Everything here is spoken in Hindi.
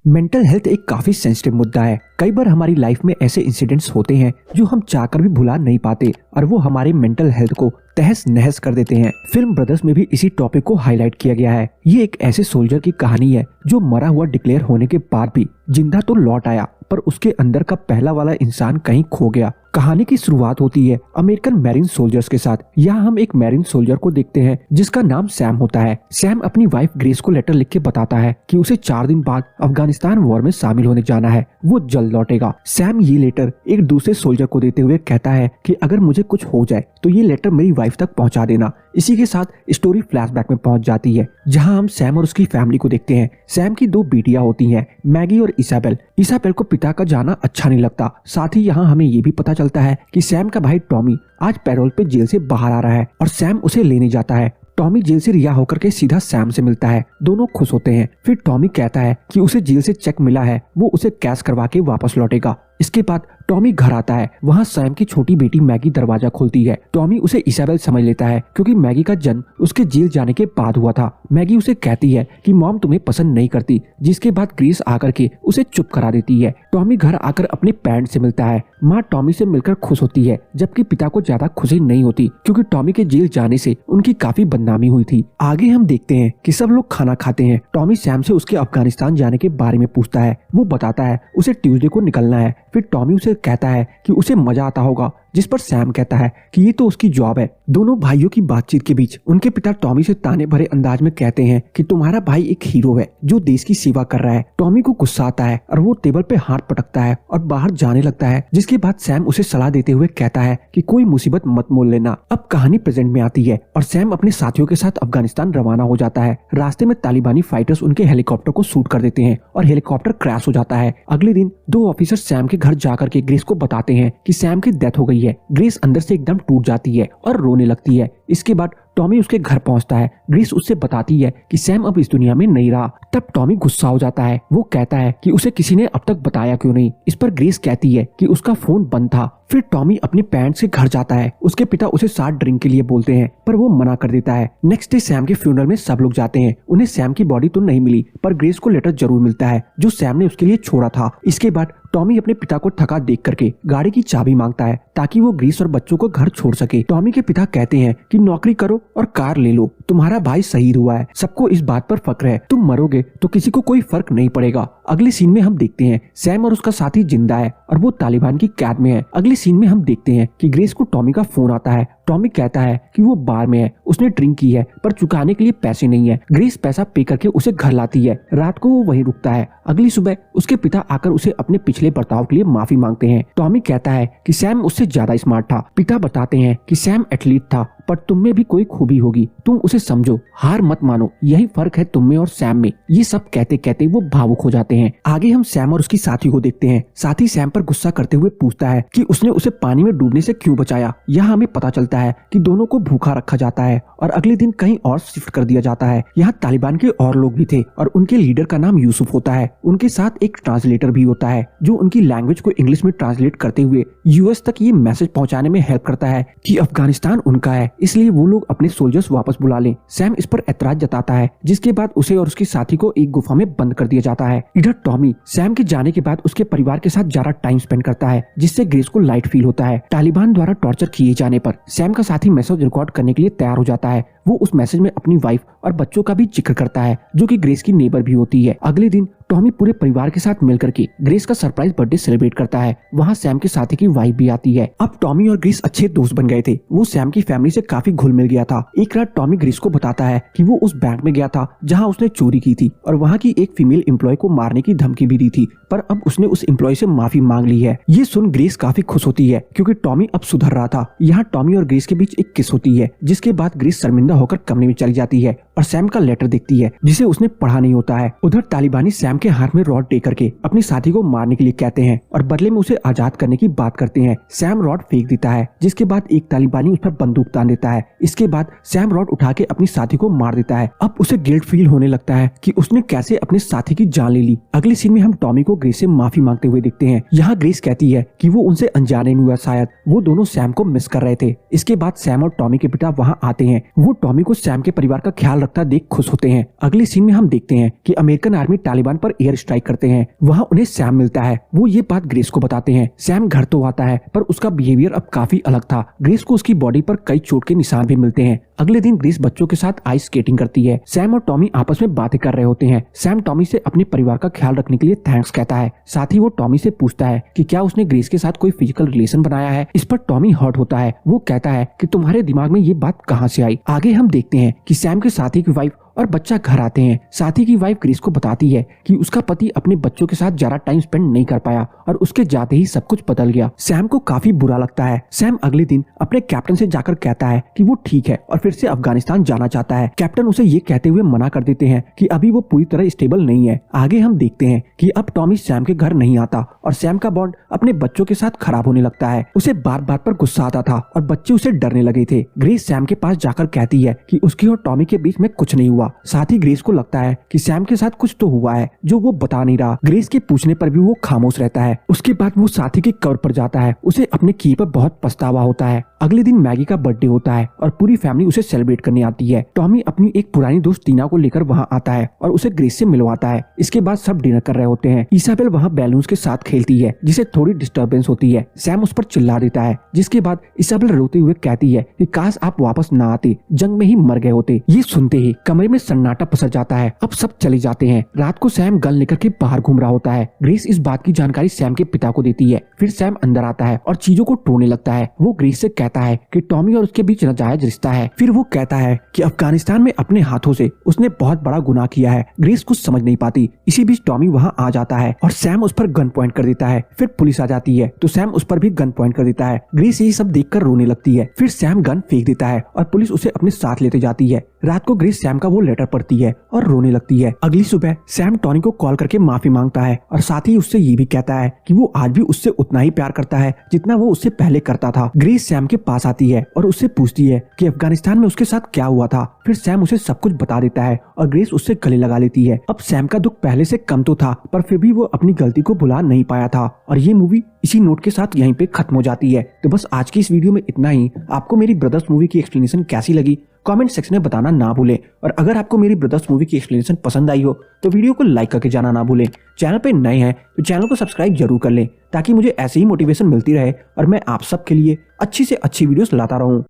मेंटल हेल्थ एक काफी सेंसिटिव मुद्दा है। कई बार हमारी लाइफ में ऐसे इंसिडेंट्स होते हैं जो हम चाहकर भी भुला नहीं पाते और वो हमारे मेंटल हेल्थ को तहस नहस कर देते हैं। फिल्म ब्रदर्स में भी इसी टॉपिक को हाईलाइट किया गया है। ये एक ऐसे सोल्जर की कहानी है जो मरा हुआ डिक्लेयर होने के बाद भी जिंदा तो लौट आया, पर उसके अंदर का पहला वाला इंसान कहीं खो गया। कहानी की शुरुआत होती है अमेरिकन मैरीन सोल्जर्स के साथ। यहाँ हम एक मैरीन सोल्जर को देखते हैं जिसका नाम सैम होता है। सैम अपनी वाइफ ग्रेस को लेटर लिख के बताता है कि उसे 4 दिन बाद अफगानिस्तान वॉर में शामिल होने जाना है, वो जल्द लौटेगा। सैम ये लेटर एक दूसरे सोल्जर को देते हुए कहता है कि अगर मुझे कुछ हो जाए तो ये लेटर मेरी वाइफ तक पहुंचा देना। इसी के साथ स्टोरी फ्लैशबैक में पहुंच जाती है जहां हम सैम और उसकी फैमिली को देखते हैं। सैम की 2 बेटियां होती हैं, मैगी और इसाबेल। इसाबेल को पिता का जाना अच्छा नहीं लगता। साथ ही यहाँ हमें ये भी पता चलता है कि सैम का भाई टॉमी आज पैरोल पे जेल से बाहर आ रहा है और सैम उसे लेने जाता है। टॉमी जेल से रिहा होकर के सीधा सैम से मिलता है। दोनों खुश होते हैं। फिर टॉमी कहता है कि उसे जेल से चेक मिला है, वो उसे कैश करवा के वापस लौटेगा। इसके बाद टॉमी घर आता है। वहाँ सैम की छोटी बेटी मैगी दरवाजा खोलती है। टॉमी उसे इसाबेल समझ लेता है क्योंकि मैगी का जन्म उसके जेल जाने के बाद हुआ था। मैगी उसे कहती है कि मॉम तुम्हें पसंद नहीं करती, जिसके बाद ग्रेस आकर के उसे चुप करा देती है। टॉमी घर आकर अपने पेरेंट्स से मिलता है। माँ टॉमी से मिलकर खुश होती है, जबकि पिता को ज्यादा खुशी नहीं होती क्योंकि टॉमी के जेल जाने से उनकी काफी बदनामी हुई थी। आगे हम देखते हैं कि सब लोग खाना खाते हैं। टॉमी सैम से उसके अफगानिस्तान जाने के बारे में पूछता है। वो बताता है उसे ट्यूसडे को निकलना है। फिर टॉमी उसे कहता है कि उसे मजा आता होगा, जिस पर सैम कहता है कि ये तो उसकी जॉब है। दोनों भाइयों की बातचीत के बीच उनके पिता टॉमी से ताने भरे अंदाज में कहते हैं कि तुम्हारा भाई एक हीरो है जो देश की सेवा कर रहा है। टॉमी को गुस्सा आता है और वो टेबल पे हाथ पटकता है और बाहर जाने लगता है, जिसके बाद सैम उसे सलाह देते हुए कहता है कि कोई मुसीबत मत मोल लेना। अब कहानी प्रेजेंट में आती है और सैम अपने साथियों के साथ अफगानिस्तान रवाना हो जाता है। रास्ते में तालिबानी फाइटर्स उनके हेलीकॉप्टर को शूट कर देते हैं और हेलीकॉप्टर क्रैश हो जाता है। अगले दिन 2 ऑफिसर सैम के घर जाकर के ग्रेस को बताते हैं कि सैम की डेथ हो गई है। ग्रेस अंदर से एकदम टूट जाती है और रोने लगती है। इसके बाद टॉमी उसके घर पहुंचता है। ग्रेस उससे बताती है कि सैम अब इस दुनिया में नहीं रहा। तब टॉमी गुस्सा हो जाता है। वो कहता है कि उसे किसी ने अब तक बताया क्यों नहीं। इस पर ग्रेस कहती है कि उसका फोन बंद था। फिर टॉमी अपने पेरेंट्स के घर जाता है। उसके पिता उसे साथ ड्रिंक के लिए बोलते हैं, पर वो मना कर देता है। नेक्स्ट डे सैम के फ्यूनरल में सब लोग जाते हैं। उन्हें सैम की बॉडी तो नहीं मिली, पर ग्रेस को लेटर जरूर मिलता है जो सैम ने उसके लिए छोड़ा था। इसके बाद टॉमी अपने पिता को थका देख करके गाड़ी की चाबी मांगता है ताकि वो ग्रेस और बच्चों को घर छोड़ सके। टॉमी के पिता कहते हैं कि नौकरी करो और कार ले लो, तुम्हारा भाई शहीद हुआ है, सबको इस बात पर फक्र है, तुम मरोगे तो किसी को कोई फर्क नहीं पड़ेगा। अगले सीन में हम देखते हैं सैम और उसका साथी जिंदा है और वो तालिबान की कैद में है। अगले सीन में हम देखते हैं कि ग्रेस को टॉमी का फोन आता है। टॉमी कहता है कि वो बार में है, उसने ड्रिंक की है पर चुकाने के लिए पैसे नहीं है। ग्रेस पैसा पे करके उसे घर लाती है। रात को वो वहीं रुकता है। अगली सुबह उसके पिता आकर उसे अपने पिछले बर्ताव के लिए माफी मांगते हैं। टॉमी कहता है कि सैम उससे ज्यादा स्मार्ट था। पिता बताते हैं कि सैम एथलीट था, पर तुम में भी कोई खूबी होगी, तुम उसे समझो, हार मत मानो, यही फर्क है तुम में और सैम में। ये सब कहते कहते वो भावुक हो जाते हैं। आगे हम सैम और उसकी साथी को देखते हैं। साथी सैम पर गुस्सा करते हुए पूछता है कि उसने उसे पानी में डूबने से क्यों बचाया। यहाँ हमें पता चलता है कि दोनों को भूखा रखा जाता है और अगले दिन कहीं और शिफ्ट कर दिया जाता है। यहाँ तालिबान के और लोग भी थे और उनके लीडर का नाम यूसुफ होता है। उनके साथ एक ट्रांसलेटर भी होता है जो उनकी लैंग्वेज को इंग्लिश में ट्रांसलेट करते हुए यूएस तक ये मैसेज पहुंचाने में हेल्प करता है कि अफगानिस्तान उनका है, इसलिए वो लोग अपने सोल्जर्स वापस बुला लें। सैम इस पर ऐतराज जताता है, जिसके बाद उसे और उसकी साथी को एक गुफा में बंद कर दिया जाता है। इधर टॉमी सैम के जाने के बाद उसके परिवार के साथ ज्यादा टाइम स्पेंड करता है, जिससे ग्रेस को लाइट फील होता है। तालिबान द्वारा टॉर्चर किए जाने पर सैम का साथी मैसेज रिकॉर्ड करने के लिए तैयार हो जाता है। वो उस मैसेज में अपनी वाइफ और बच्चों का भी जिक्र करता है जो कि ग्रेस की नेबर भी होती है। अगले दिन टॉमी पूरे परिवार के साथ मिलकर के ग्रेस का सरप्राइज बर्थडे सेलिब्रेट करता है। वहाँ सैम के साथी की वाइफ भी आती है। अब टॉमी और ग्रेस अच्छे दोस्त बन गए थे। वो सैम की फैमिली से काफी घुल मिल गया था। एक रात टॉमी ग्रेस को बताता है कि वो उस बैंक में गया था जहाँ उसने चोरी की थी और वहाँ की एक फीमेल एम्प्लॉय को मारने की धमकी भी दी थी, पर अब उसने उस एम्प्लॉय से माफी मांग ली है। ये सुन ग्रेस काफी खुश होती है क्योंकि टॉमी अब सुधर रहा था। यहाँ टॉमी और ग्रेस के बीच एक किस होती है, जिसके बाद ग्रेस शर्मिंदा होकर कमरे में चली जाती है और सैम का लेटर देखती है जिसे उसने पढ़ा नहीं होता है। उधर तालिबानी सैम के हाथ में रॉड दे करके अपनी साथी को मारने के लिए कहते हैं और बदले में उसे आजाद करने की बात करते हैं। सैम रॉड फेंक देता है, जिसके बाद एक तालिबानी उस पर बंदूक तान देता है। इसके बाद सैम रॉड उठा के अपनी साथी को मार देता है। अब उसे गिल्ट फील होने लगता है कि उसने कैसे अपने साथी की जान ले ली। अगले सीन में हम टॉमी को ग्रेस से माफी मांगते हुए देखते हैं। यहाँ ग्रेस कहती है कि वो उनसे अनजाने में हुआ, शायद वो दोनों सैम को मिस कर रहे थे। इसके बाद सैम और टॉमी के पिता वहाँ आते हैं। वो टॉमी को सैम के परिवार का ख्याल रखता देख खुश होते हैं। अगले सीन में हम देखते हैं कि अमेरिकन आर्मी तालिबान पर एयर स्ट्राइक करते हैं। वहाँ उन्हें सैम मिलता है। वो ये बात ग्रेस को बताते हैं। सैम घर तो आता है पर उसका बिहेवियर अब काफी अलग था। ग्रेस को उसकी बॉडी पर कई चोट के निशान भी मिलते हैं। अगले दिन ग्रेस बच्चों के साथ आइस स्केटिंग करती है। सैम और टॉमी आपस में बातें कर रहे होते हैं। सैम टॉमी से अपने परिवार का ख्याल रखने के लिए थैंक्स कहता है। साथ ही वो टॉमी से पूछता है कि क्या उसने ग्रेस के साथ कोई फिजिकल रिलेशन बनाया है। इस पर टॉमी हर्ट होता है। वो कहता है कि तुम्हारे दिमाग में ये बात कहाँ से आई। आगे हम देखते हैं कि सैम के साथी की वाइफ और बच्चा घर आते हैं। साथी की वाइफ ग्रेस को बताती है कि उसका पति अपने बच्चों के साथ ज्यादा टाइम स्पेंड नहीं कर पाया और उसके जाते ही सब कुछ बदल गया। सैम को काफी बुरा लगता है। सैम अगले दिन अपने कैप्टन से जाकर कहता है कि वो ठीक है और फिर से अफगानिस्तान जाना चाहता है। कैप्टन उसे ये कहते हुए मना कर देते हैं कि अभी वो पूरी तरह स्टेबल नहीं है। आगे हम देखते हैं कि अब टॉमी सैम के घर नहीं आता और सैम का बॉन्ड अपने बच्चों के साथ खराब होने लगता है। उसे बात बात पर गुस्सा आता था और बच्चे उसे डरने लगे थे। ग्रेस सैम के पास जाकर कहती है कि उसकी और टॉमी के बीच में कुछ नहीं हुआ। साथ ही ग्रेस को लगता है कि सैम के साथ कुछ तो हुआ है जो वो बता नहीं रहा। ग्रेस के पूछने पर भी वो खामोश रहता है। उसके बाद वो साथी के कवर पर जाता है। उसे अपने किए पर बहुत पछतावा होता है। अगले दिन मैगी का बर्थडे होता है और पूरी फैमिली उसे सेलिब्रेट करने आती है। टॉमी अपनी एक पुरानी दोस्त टीना को लेकर वहाँ आता है और उसे ग्रेस से मिलवाता है। इसके बाद सब डिनर कर रहे होते हैं। इसाबेल वहाँ बैलून्स के साथ खेलती है जिसे थोड़ी डिस्टर्बेंस होती है। सैम उस पर चिल्ला देता है जिसके बाद इसाबेल रोते हुए कहती है कि काश आप वापस ना आते, जंग में ही मर गए होते। ये सुनते ही कमरे में सन्नाटा पसर जाता है। अब सब चले जाते हैं। रात को सैम गन लेकर के बाहर घूम रहा होता है। ग्रेस इस बात की जानकारी सैम के पिता को देती है। फिर सैम अंदर आता है और चीजों को टोने लगता है। वो ग्रेस से कहता है कि टॉमी और उसके बीच नाजायज रिश्ता है। फिर वो कहता है कि अफगानिस्तान में अपने हाथों से उसने बहुत बड़ा गुनाह किया है। ग्रेस कुछ समझ नहीं पाती। इसी बीच टॉमी वहाँ आ जाता है और सैम उस पर गन पॉइंट कर देता है। फिर पुलिस आ जाती है तो सैम उस पर भी गन पॉइंट कर देता है। ग्रेस यही सब देखकर रोने लगती है। फिर सैम गन फेंक देता है और पुलिस उसे अपने साथ लेते जाती है। रात को ग्रेस सैम का वो लेटर पढ़ती है और रोने लगती है। अगली सुबह सैम टॉनी को कॉल करके माफी मांगता है और साथ ही उससे ये भी कहता है कि वो आज भी उससे उतना ही प्यार करता है जितना वो उससे पहले करता था। ग्रेस सैम के पास आती है और उससे पूछती है कि अफगानिस्तान में उसके साथ क्या हुआ था। फिर सैम उसे सब कुछ बता देता है और ग्रेस उससे गले लगा लेती है। अब सैम का दुख पहले से कम तो था पर फिर भी वो अपनी गलती को भुला नहीं पाया था। और ये मूवी इसी नोट के साथ यहीं पे खत्म हो जाती है। तो बस आज की इस वीडियो में इतना ही। आपको मेरी ब्रदर्स मूवी की एक्सप्लेनेशन कैसी लगी कमेंट सेक्शन में बताना ना भूलें। और अगर आपको मेरी ब्रदर्स मूवी की एक्सप्लेनेशन पसंद आई हो तो वीडियो को लाइक करके जाना ना भूलें। चैनल पे नए हैं तो चैनल को सब्सक्राइब जरूर कर लें ताकि मुझे ऐसे ही मोटिवेशन मिलती रहे और मैं आप सबके लिए अच्छी से अच्छी वीडियोस लाता रहूं।